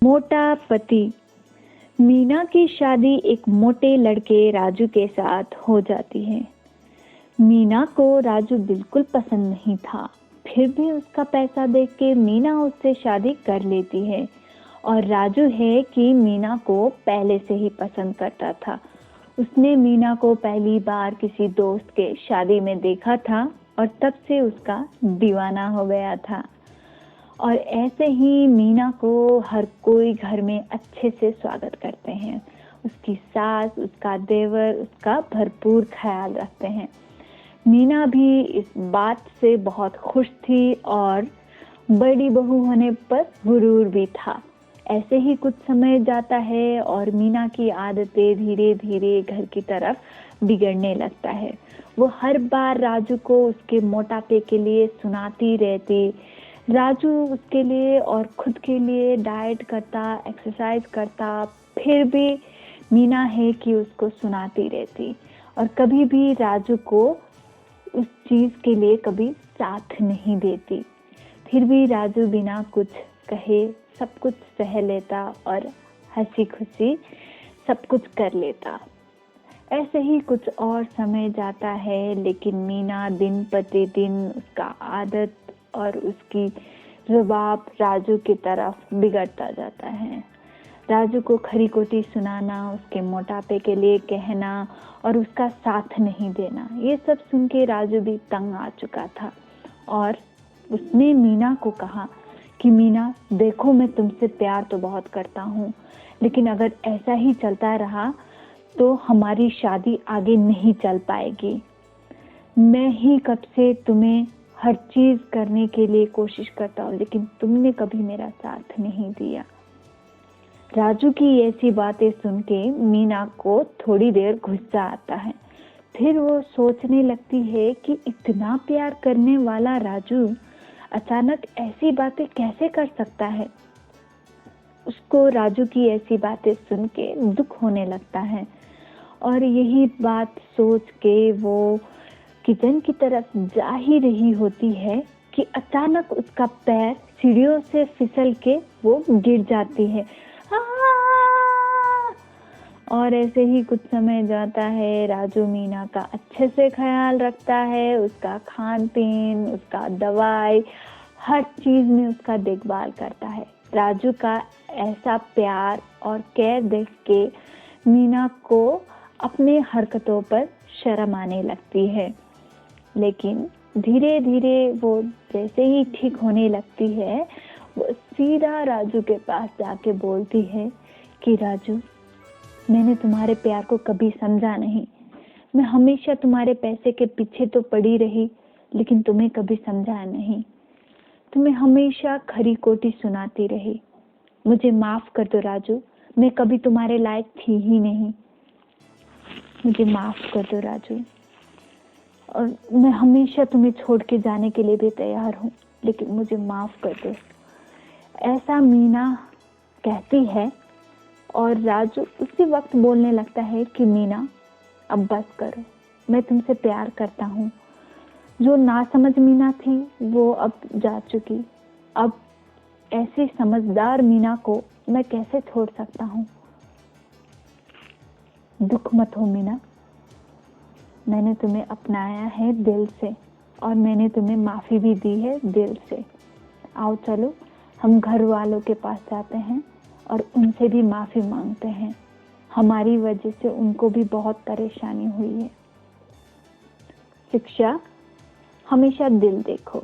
मोटा पति। मीना की शादी एक मोटे लड़के राजू के साथ हो जाती है। मीना को राजू बिल्कुल पसंद नहीं था, फिर भी उसका पैसा देख के मीना उससे शादी कर लेती है। और राजू है कि मीना को पहले से ही पसंद करता था। उसने मीना को पहली बार किसी दोस्त के शादी में देखा था और तब से उसका दीवाना हो गया था। और ऐसे ही मीना को हर कोई घर में अच्छे से स्वागत करते हैं। उसकी सास, उसका देवर उसका भरपूर ख्याल रखते हैं। मीना भी इस बात से बहुत खुश थी और बड़ी बहू होने पर गुरूर भी था। ऐसे ही कुछ समय जाता है और मीना की आदतें धीरे धीरे घर की तरफ बिगड़ने लगता है। वो हर बार राजू को उसके मोटापे के लिए सुनाती रहती। राजू उसके लिए और खुद के लिए डाइट करता, एक्सरसाइज करता, फिर भी मीना है कि उसको सुनाती रहती और कभी भी राजू को उस चीज के लिए कभी साथ नहीं देती। फिर भी राजू बिना कुछ कहे सब कुछ सह लेता और हंसी खुशी सब कुछ कर लेता। ऐसे ही कुछ और समय जाता है, लेकिन मीना दिन प्रतिदिन उसका आदत और उसकी रवाब राजू की तरफ बिगड़ता जाता है। राजू को खरी खोटी सुनाना, उसके मोटापे के लिए कहना और उसका साथ नहीं देना, ये सब सुन के राजू भी तंग आ चुका था। और उसने मीना को कहा कि मीना देखो, मैं तुमसे प्यार तो बहुत करता हूँ, लेकिन अगर ऐसा ही चलता रहा तो हमारी शादी आगे नहीं चल पाएगी। मैं ही कब से तुम्हें हर चीज करने के लिए कोशिश करता हूँ, लेकिन तुमने कभी मेरा साथ नहीं दिया। राजू की ऐसी बातें सुन के मीना को थोड़ी देर गुस्सा आता है। फिर वो सोचने लगती है कि इतना प्यार करने वाला राजू अचानक ऐसी बातें कैसे कर सकता है। उसको राजू की ऐसी बातें सुन के दुख होने लगता है और यही बात सोच के वो किचन की तरफ जा ही रही होती है कि अचानक उसका पैर सीढ़ियों से फिसल के वो गिर जाती है। और ऐसे ही कुछ समय जाता है। राजू मीना का अच्छे से ख्याल रखता है, उसका खान पीन, उसका दवाई, हर चीज में उसका देखभाल करता है। राजू का ऐसा प्यार और केयर देख के मीना को अपने हरकतों पर शर्म आने लगती है। लेकिन धीरे धीरे वो जैसे ही ठीक होने लगती है, वो सीधा राजू के पास जाके बोलती है कि राजू, मैंने तुम्हारे प्यार को कभी समझा नहीं। मैं हमेशा तुम्हारे पैसे के पीछे तो पड़ी रही, लेकिन तुम्हें कभी समझा नहीं। तुम्हें हमेशा खरी खोटी सुनाती रही। मुझे माफ कर दो राजू, मैं कभी तुम्हारे लायक थी ही नहीं। मुझे माफ कर दो राजू, और मैं हमेशा तुम्हें छोड़ के जाने के लिए भी तैयार हूँ, लेकिन मुझे माफ कर दो। ऐसा मीना कहती है और राजू उसी वक्त बोलने लगता है कि मीना अब बस करो, मैं तुमसे प्यार करता हूँ। जो नासमझ मीना थी वो अब जा चुकी। अब ऐसी समझदार मीना को मैं कैसे छोड़ सकता हूँ। दुख मत हो मीना, मैंने तुम्हें अपनाया है दिल से और मैंने तुम्हें माफ़ी भी दी है दिल से। आओ चलो हम घर वालों के पास जाते हैं और उनसे भी माफ़ी मांगते हैं। हमारी वजह से उनको भी बहुत परेशानी हुई है। शिक्षा, हमेशा दिल देखो।